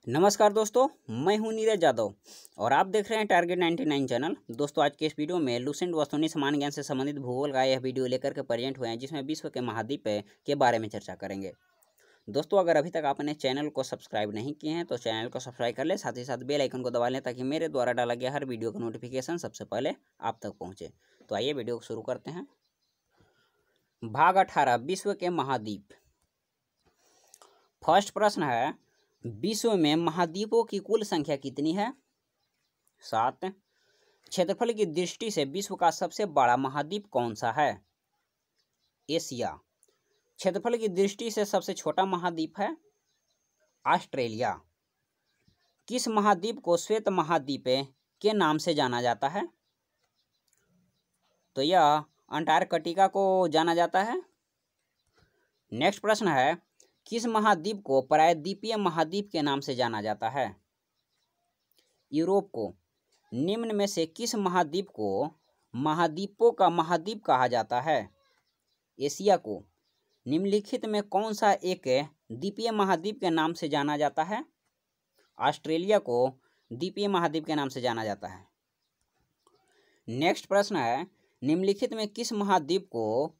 नमस्कार दोस्तों, मैं हूं नीरज यादव और आप देख रहे हैं टारगेट 99 चैनल। दोस्तों, आज के इस वीडियो में लुसेंट वस्तुनि समान ज्ञान से संबंधित भूगोल का यह वीडियो लेकर के प्रेजेंट हुए हैं, जिसमें विश्व के महाद्वीप के बारे में चर्चा करेंगे। दोस्तों, अगर अभी तक आपने चैनल को सब्सक्राइब नहीं किए हैं तो चैनल को सब्सक्राइब कर लें, साथ ही साथ बेल आइकन को दबा लें ताकि मेरे द्वारा डाला गया हर वीडियो का नोटिफिकेशन सबसे पहले आप तक पहुँचे। तो आइए वीडियो को शुरू करते हैं। भाग 18, विश्व के महाद्वीप। फर्स्ट प्रश्न है, विश्व में महाद्वीपों की कुल संख्या कितनी है? 7। क्षेत्रफल की दृष्टि से विश्व का सबसे बड़ा महाद्वीप कौन सा है? एशिया। क्षेत्रफल की दृष्टि से सबसे छोटा महाद्वीप है ऑस्ट्रेलिया। किस महाद्वीप को श्वेत महाद्वीप के नाम से जाना जाता है? तो यह अंटार्कटिका को जाना जाता है। नेक्स्ट प्रश्न है, किस महाद्वीप को प्रायद्वीपीय महाद्वीप के नाम से जाना जाता है? यूरोप को। निम्न में से किस महाद्वीप को महाद्वीपों का महाद्वीप कहा जाता है? एशिया को। निम्नलिखित में कौन सा एक द्वीपीय महाद्वीप के नाम से जाना जाता है? ऑस्ट्रेलिया को द्वीपीय महाद्वीप के नाम से जाना जाता है। नेक्स्ट प्रश्न है, निम्नलिखित में किस महाद्वीप को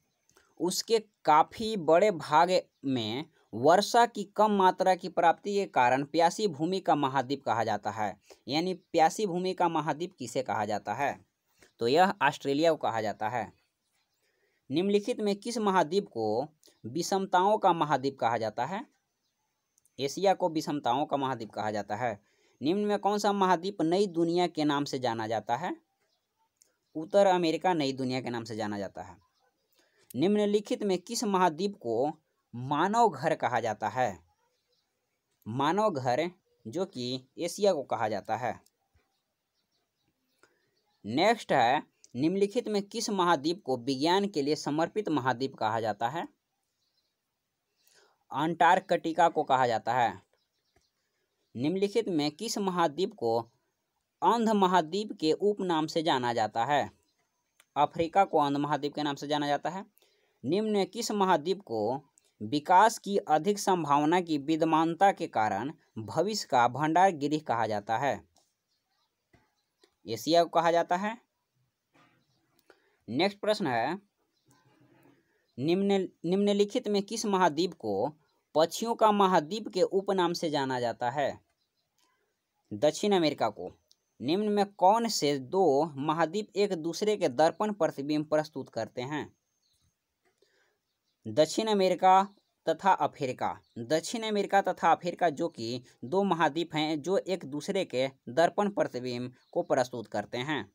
उसके काफ़ी बड़े भाग में वर्षा की कम मात्रा की प्राप्ति के कारण प्यासी भूमि का महाद्वीप कहा जाता है? यानी प्यासी भूमि का महाद्वीप किसे कहा जाता है? तो यह ऑस्ट्रेलिया को कहा जाता है। निम्नलिखित में किस महाद्वीप को विषमताओं का महाद्वीप कहा जाता है? एशिया को विषमताओं का महाद्वीप कहा जाता है। निम्न में कौन सा महाद्वीप नई दुनिया के नाम से जाना जाता है? उत्तर अमेरिका नई दुनिया के नाम से जाना जाता है। निम्नलिखित में किस महाद्वीप को मानव घर कहा जाता है? मानव घर, जो कि एशिया को कहा जाता है। नेक्स्ट है, निम्नलिखित में किस महाद्वीप को विज्ञान के लिए समर्पित महाद्वीप कहा जाता है? अंटार्कटिका को कहा जाता है। निम्नलिखित में किस महाद्वीप को अंध महाद्वीप के उपनाम से जाना जाता है? अफ्रीका को अंध महाद्वीप के नाम से जाना जाता है। निम्न में किस महाद्वीप को विकास की अधिक संभावना की विद्यमानता के कारण भविष्य का भंडार गृह कहा जाता है? एशिया को कहा जाता है। नेक्स्ट प्रश्न है, निम्नलिखित में किस महाद्वीप को पक्षियों का महाद्वीप के उपनाम से जाना जाता है? दक्षिण अमेरिका को। निम्न में कौन से दो महाद्वीप एक दूसरे के दर्पण प्रतिबिंब प्रस्तुत करते हैं? दक्षिण अमेरिका तथा अफ्रीका। दक्षिण अमेरिका तथा अफ्रीका, जो कि दो महाद्वीप हैं जो एक दूसरे के दर्पण प्रतिबिंब को प्रस्तुत करते हैं।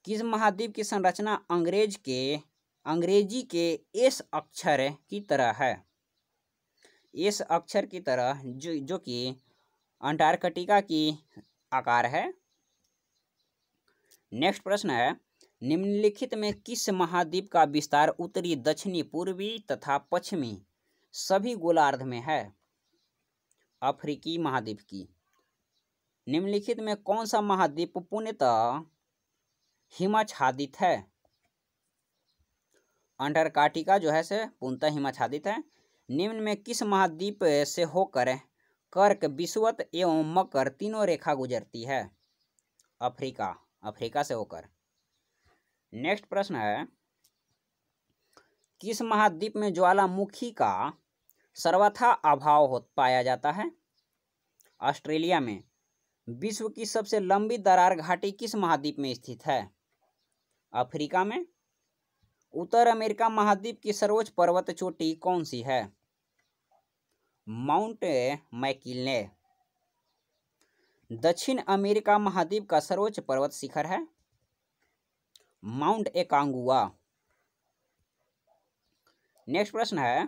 किस महाद्वीप की संरचना अंग्रेजी के एस अक्षर की तरह है? एस अक्षर की तरह, जो कि अंटार्कटिका की आकार है। नेक्स्ट प्रश्न है, निम्नलिखित में किस महाद्वीप का विस्तार उत्तरी, दक्षिणी, पूर्वी तथा पश्चिमी सभी गोलार्ध में है? अफ्रीकी महाद्वीप की। निम्नलिखित में कौन सा महाद्वीप पूर्णतः हिमाच्छादित है? अंटार्कटिका जो है से पूर्णतः हिमाच्छादित है। निम्न में किस महाद्वीप से होकर कर्क, विषुवत एवं मकर तीनों रेखा गुजरती है? अफ्रीका से होकर। नेक्स्ट प्रश्न है, किस महाद्वीप में ज्वालामुखी का सर्वथा अभाव पाया जाता है? ऑस्ट्रेलिया में। विश्व की सबसे लंबी दरार घाटी किस महाद्वीप में स्थित है? अफ्रीका में। उत्तर अमेरिका महाद्वीप की सर्वोच्च पर्वत चोटी कौन सी है? Mount McKinley. दक्षिण अमेरिका महाद्वीप का सर्वोच्च पर्वत शिखर है माउंट एकांगुआ। नेक्स्ट प्रश्न है,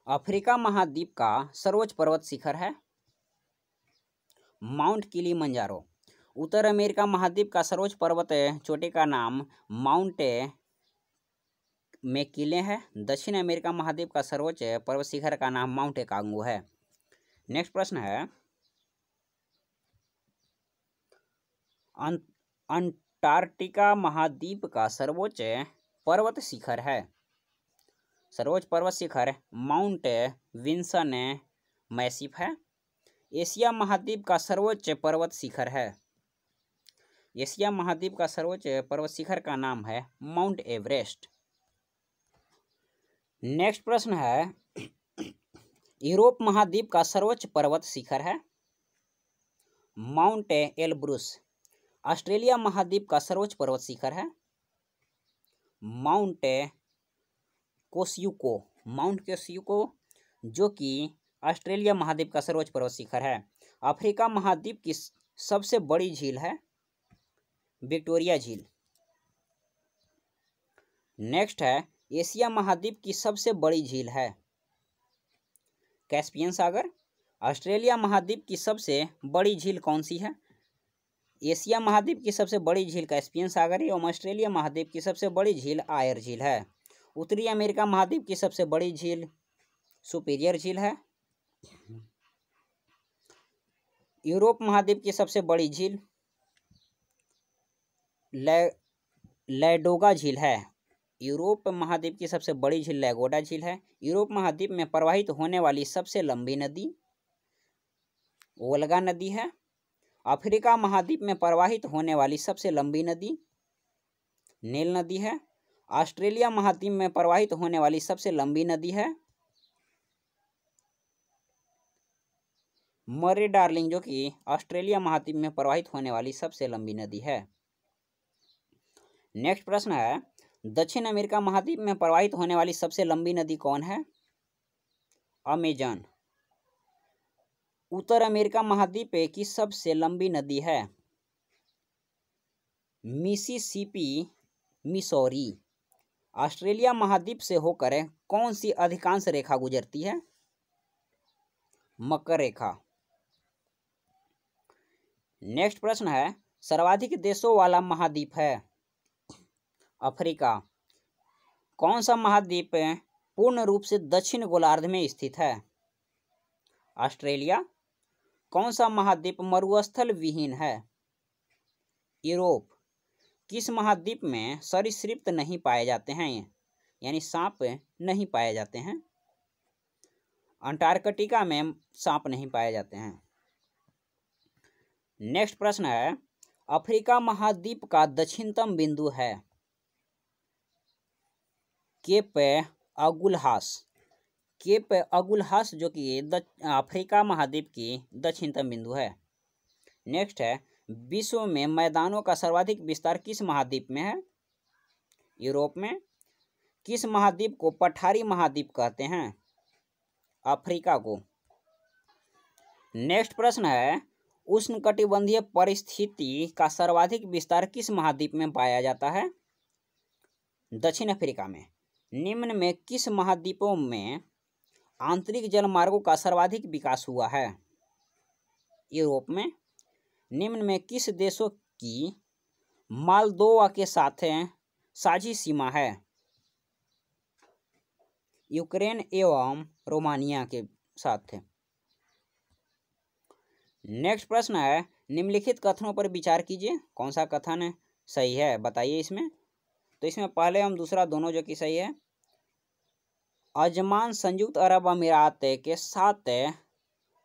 अफ्रीका महाद्वीप का सर्वोच्च पर्वत शिखर है माउंट किलिमंजारो। उत्तर अमेरिका महाद्वीप का सर्वोच्च पर्वत चोटी का नाम माउंट मैकिन्ले है। दक्षिण अमेरिका महाद्वीप का सर्वोच्च पर्वत शिखर का नाम माउंट एकांगू है। नेक्स्ट प्रश्न है, अंटार्कटिका महाद्वीप का सर्वोच्च पर्वत शिखर है सर्वोच्च पर्वत शिखर माउंट विंसन मैसिफ है। एशिया महाद्वीप का सर्वोच्च पर्वत शिखर है। एशिया महाद्वीप का सर्वोच्च पर्वत शिखर का नाम है माउंट एवरेस्ट। नेक्स्ट प्रश्न है, यूरोप महाद्वीप का सर्वोच्च पर्वत शिखर है माउंट एलब्रुस। ऑस्ट्रेलिया महाद्वीप का सर्वोच्च पर्वत शिखर है माउंट कोस्युको। माउंट कोस्युको जो कि ऑस्ट्रेलिया महाद्वीप का सर्वोच्च पर्वत शिखर है। अफ्रीका महाद्वीप की सबसे बड़ी झील है विक्टोरिया झील। नेक्स्ट है, एशिया महाद्वीप की सबसे बड़ी झील है कैस्पियन सागर। ऑस्ट्रेलिया महाद्वीप की सबसे बड़ी झील कौन सी है? एशिया महाद्वीप की सबसे बड़ी झील कैस्पियन सागर है एवं ऑस्ट्रेलिया महाद्वीप की सबसे बड़ी झील आयर झील है। उत्तरी अमेरिका महाद्वीप की सबसे बड़ी झील सुपीरियर झील है। यूरोप महाद्वीप की सबसे बड़ी झील लैडोगा झील है। यूरोप महाद्वीप की सबसे बड़ी झील लैडोगा झील है। यूरोप महाद्वीप में प्रवाहित होने वाली सबसे लंबी नदी वोल्गा नदी है। अफ्रीका महाद्वीप में प्रवाहित होने वाली सबसे लंबी नदी नील नदी है। ऑस्ट्रेलिया महाद्वीप में प्रवाहित होने वाली सबसे लंबी नदी है मरे डार्लिंग, जो कि ऑस्ट्रेलिया महाद्वीप में प्रवाहित होने वाली सबसे लंबी नदी है। नेक्स्ट प्रश्न है, दक्षिण अमेरिका महाद्वीप में प्रवाहित होने वाली सबसे लंबी नदी कौन है? अमेजन। उत्तर अमेरिका महाद्वीप की सबसे लंबी नदी है मिसिसिपी मिसौरी। ऑस्ट्रेलिया महाद्वीप से होकर कौन सी अधिकांश रेखा गुजरती है? मकर रेखा। नेक्स्ट प्रश्न है, सर्वाधिक देशों वाला महाद्वीप है अफ्रीका। कौन सा महाद्वीप पूर्ण रूप से दक्षिण गोलार्ध में स्थित है? ऑस्ट्रेलिया। कौन सा महाद्वीप मरुस्थल विहीन है? यूरोप। किस महाद्वीप में सरीसृप नहीं पाए जाते हैं, यानी सांप नहीं पाए जाते हैं? अंटार्कटिका में सांप नहीं पाए जाते हैं। नेक्स्ट प्रश्न है, अफ्रीका महाद्वीप का दक्षिणतम बिंदु है केप अगुलहास। केप अगुलहास जो कि अफ्रीका महाद्वीप की दक्षिणतम बिंदु है। नेक्स्ट है, विश्व में मैदानों का सर्वाधिक विस्तार किस महाद्वीप में है? यूरोप में। किस महाद्वीप को पठारी महाद्वीप कहते हैं? अफ्रीका को। नेक्स्ट प्रश्न है, उष्णकटिबंधीय परिस्थिति का सर्वाधिक विस्तार किस महाद्वीप में पाया जाता है? दक्षिण अफ्रीका में। निम्न में किस महाद्वीपों में आंतरिक जलमार्गों का सर्वाधिक विकास हुआ है? यूरोप में। निम्न में किस देशों की मालदोवा के साथ साझी सीमा है? यूक्रेन एवं रोमानिया के साथ। नेक्स्ट प्रश्न है, निम्नलिखित कथनों पर विचार कीजिए, कौन सा कथन सही है बताइए इसमें। तो इसमें पहले हम दूसरा दोनों जो कि सही है। अजमान संयुक्त अरब अमीरात के 7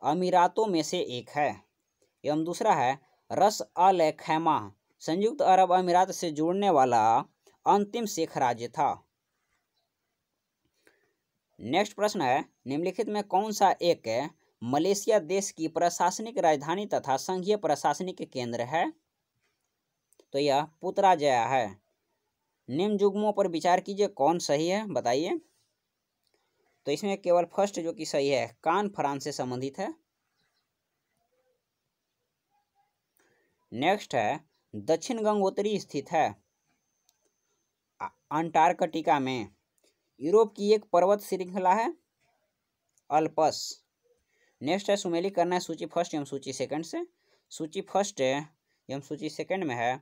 अमीरातों में से एक है। एवं दूसरा है, रस अल खैमा संयुक्त अरब अमीरात से जुड़ने वाला अंतिम शेख राज्य था। नेक्स्ट प्रश्न है, निम्नलिखित में कौन सा एक मलेशिया देश की प्रशासनिक राजधानी तथा संघीय प्रशासनिक केंद्र है? तो यह पुत्राजया है। निम्न युग्मों पर विचार कीजिए, कौन सही है बताइए। तो इसमें केवल फर्स्ट जो कि सही है, कान फ्रांस से संबंधित है। नेक्स्ट है, दक्षिण गंगोत्री स्थित है अंटार्कटिका में। यूरोप की एक पर्वत श्रृंखला है अल्पस। नेक्स्ट है, सुमेलित करना है सूची फर्स्ट एवं सूची सेकंड से। सूची फर्स्ट एवं सूची सेकंड में है,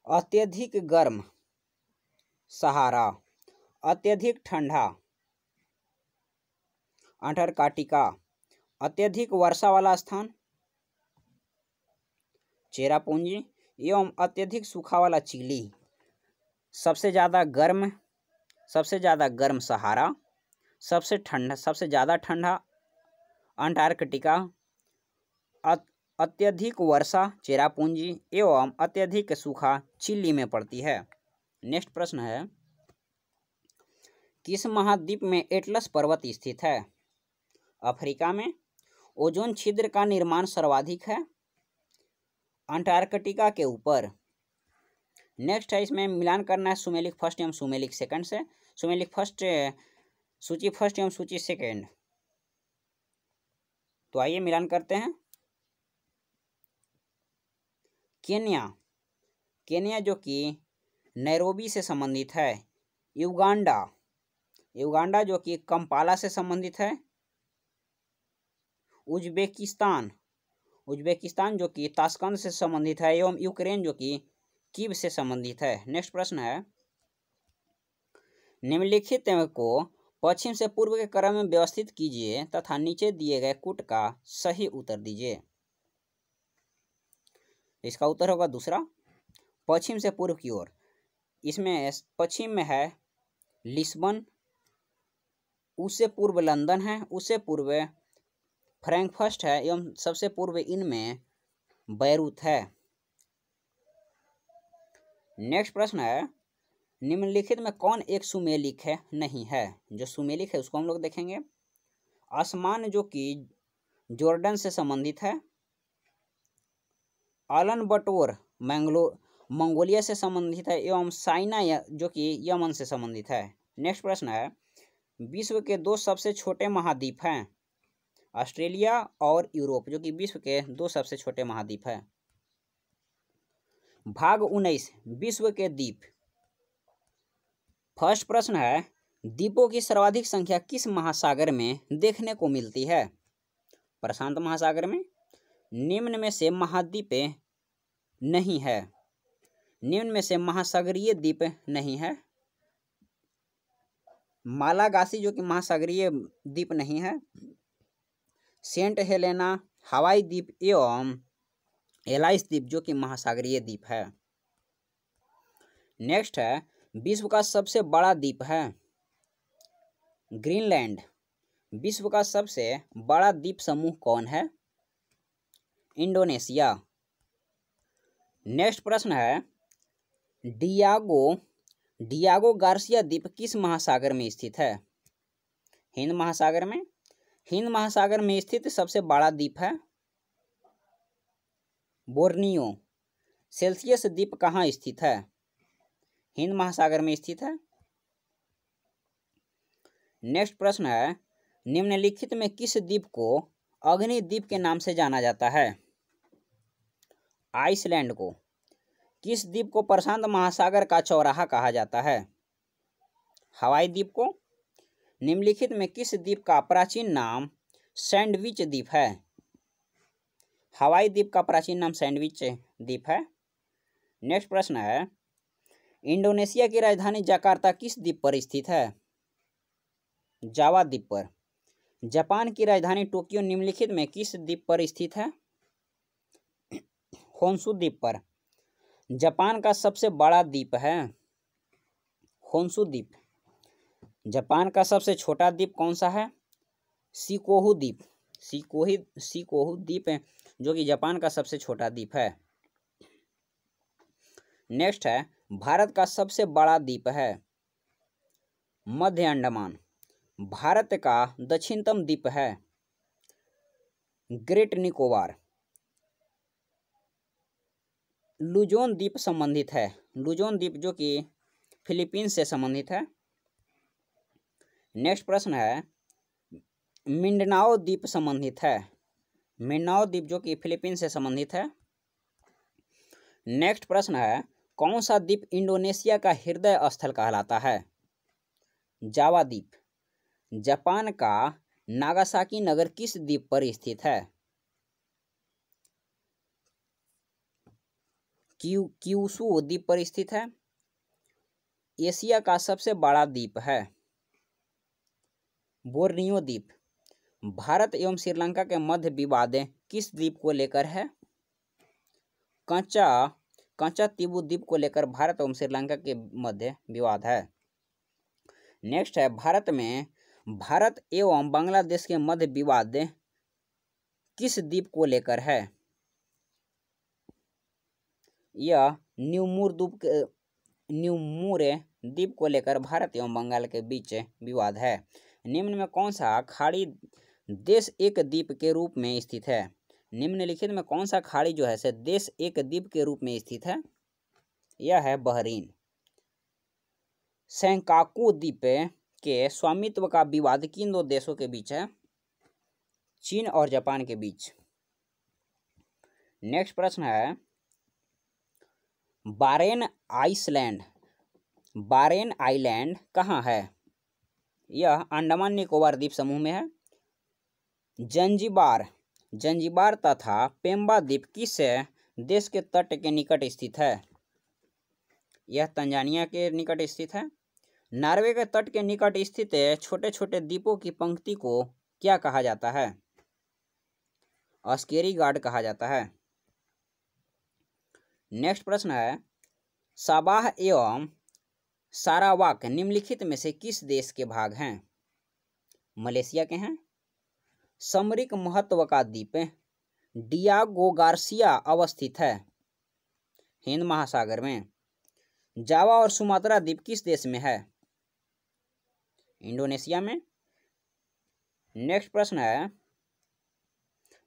अत्यधिक गर्म सहारा, अत्यधिक ठंडा अंटार्कटिका, अत्यधिक वर्षा वाला स्थान चेरापूंजी एवं अत्यधिक सूखा वाला चिली सबसे ज़्यादा गर्म सहारा, सबसे ज़्यादा ठंडा अंटार्कटिका, अत्यधिक वर्षा चेरापूंजी एवं अत्यधिक सूखा चिली में पड़ती है। नेक्स्ट प्रश्न है, किस महाद्वीप में एटलस पर्वत स्थित है? अफ्रीका में। ओजोन छिद्र का निर्माण सर्वाधिक है अंटार्कटिका के ऊपर। नेक्स्ट है, इसमें मिलान करना है सुमेलिक फर्स्ट एवं सुमेलिक सेकंड से। सुमेलिक फर्स्ट सूची फर्स्ट एवं सूची सेकंड। तो आइए मिलान करते हैं। केन्या जो कि नैरोबी से संबंधित है। युगांडा जो कि कंपाला से संबंधित है। उज्बेकिस्तान जो कि ताशकंद से संबंधित है एवं यूक्रेन जो कि कीव से संबंधित है। नेक्स्ट प्रश्न है, निम्नलिखित को पश्चिम से पूर्व के क्रम में व्यवस्थित कीजिए तथा नीचे दिए गए कूट का सही उत्तर दीजिए। इसका उत्तर होगा दूसरा, पश्चिम से पूर्व की ओर। इसमें पश्चिम में है लिस्बन, उससे पूर्व लंदन है, उससे पूर्व फ्रैंकफर्ट है एवं सबसे पूर्व इनमें बैरूत है। नेक्स्ट प्रश्न है, निम्नलिखित में कौन एक सुमेलिक है नहीं है? जो सुमेलिक है उसको हम लोग देखेंगे। आसमान जो कि जॉर्डन से संबंधित है। आलन बटोर मंगोलिया से संबंधित है एवं साइना जो कि यमन से संबंधित है। नेक्स्ट प्रश्न है, विश्व के दो सबसे छोटे महाद्वीप हैं। ऑस्ट्रेलिया और यूरोप जो कि विश्व के दो सबसे छोटे महाद्वीप हैं। भाग 19 विश्व के द्वीप। फर्स्ट प्रश्न है, द्वीपों की सर्वाधिक संख्या किस महासागर में देखने को मिलती है? प्रशांत महासागर में। निम्न में से महाद्वीप नहीं है। निम्न में से महासागरीय द्वीप नहीं है। मालागासी जो कि महासागरीय द्वीप नहीं है। सेंट हेलेना, हवाई द्वीप एवं एलाइस द्वीप जो कि महासागरीय द्वीप है। नेक्स्ट है, विश्व का सबसे बड़ा द्वीप है ग्रीनलैंड। विश्व का सबसे बड़ा द्वीप समूह कौन है? इंडोनेशिया। नेक्स्ट प्रश्न है, डियागो गार्सिया द्वीप किस महासागर में स्थित है? हिंद महासागर में। हिंद महासागर में स्थित सबसे बड़ा द्वीप है बोर्नियो। सेल्सियस द्वीप कहाँ स्थित है? हिंद महासागर में स्थित है। नेक्स्ट प्रश्न है, निम्नलिखित में किस द्वीप को अग्नि द्वीप के नाम से जाना जाता है? आइसलैंड को। किस द्वीप को प्रशांत महासागर का चौराहा कहा जाता है? हवाई द्वीप को। निम्नलिखित में किस द्वीप का प्राचीन नाम सैंडविच द्वीप है? हवाई द्वीप का प्राचीन नाम सैंडविच द्वीप है। नेक्स्ट प्रश्न है, इंडोनेशिया की राजधानी जकार्ता किस द्वीप पर स्थित है? जावा द्वीप पर। जापान की राजधानी टोक्यो निम्नलिखित में किस द्वीप पर स्थित है? होन्शु द्वीप पर। जापान का सबसे बड़ा द्वीप है होन्शु द्वीप। जापान का सबसे छोटा द्वीप कौन सा है? शिकोहु द्वीप। शिकोहु द्वीप है जो कि जापान का सबसे छोटा द्वीप है। नेक्स्ट है, भारत का सबसे बड़ा द्वीप है मध्य अंडमान। भारत का दक्षिणतम द्वीप है ग्रेट निकोबार। लुजोन द्वीप संबंधित है। लुजोन द्वीप जो कि फिलीपींस से संबंधित है। नेक्स्ट प्रश्न है, मिंडनाओ द्वीप संबंधित है। मिंडनाओ द्वीप जो कि फिलीपींस से संबंधित है। नेक्स्ट प्रश्न है, कौन सा द्वीप इंडोनेशिया का हृदय स्थल कहलाता है? जावा द्वीप। जापान का नागासाकी नगर किस द्वीप पर स्थित है? क्यूशू द्वीप पर स्थित है। एशिया का सबसे बड़ा द्वीप है बोर्नियो द्वीप। भारत एवं श्रीलंका के मध्य विवाद किस द्वीप को लेकर है? कच्चातीबू द्वीप को लेकर भारत एवं श्रीलंका के मध्य विवाद है। नेक्स्ट है, भारत एवं बांग्लादेश के मध्य विवाद किस द्वीप को लेकर है? यह न्यूमुरे द्वीप को लेकर भारत एवं बंगाल के बीच विवाद है। निम्न में कौन सा खाड़ी देश एक द्वीप के रूप में स्थित है? निम्नलिखित में कौन सा खाड़ी जो है देश एक द्वीप के रूप में स्थित है? यह है बहरीन। सेंकाकू द्वीप के स्वामित्व का विवाद किन दो देशों के बीच है? चीन और जापान के बीच। नेक्स्ट प्रश्न है, बारेन आइलैंड कहाँ है? यह अंडमान निकोबार द्वीप समूह में है। जंजीबार तथा पेम्बा द्वीप किस देश के तट के निकट स्थित है? यह तंजानिया के निकट स्थित है। नॉर्वे के तट के निकट स्थित छोटे छोटे द्वीपों की पंक्ति को क्या कहा जाता है? अस्केरीगार्ड कहा जाता है। नेक्स्ट प्रश्न है, साबाह एवं सारावाक निम्नलिखित में से किस देश के भाग हैं? मलेशिया के हैं। सामरिक महत्व का द्वीप डियागो गार्सिया अवस्थित है हिंद महासागर में। जावा और सुमात्रा द्वीप किस देश में है? इंडोनेशिया में। नेक्स्ट प्रश्न है,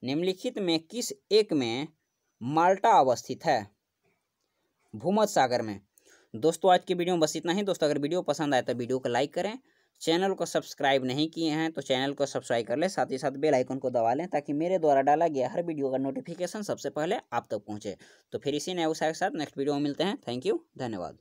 निम्नलिखित में किस एक में माल्टा अवस्थित है? भूमध्य सागर में। दोस्तों आज की वीडियो में बस इतना ही। दोस्तों अगर वीडियो पसंद आए तो वीडियो को लाइक करें। चैनल को सब्सक्राइब नहीं किए हैं तो चैनल को सब्सक्राइब कर लें, साथ ही साथ बेल आइकन को दबा लें ताकि मेरे द्वारा डाला गया हर वीडियो का नोटिफिकेशन सबसे पहले आप तक पहुंचे। तो फिर इसी नए उत्साह के साथ नेक्स्ट वीडियो में मिलते हैं। थैंक यू, धन्यवाद।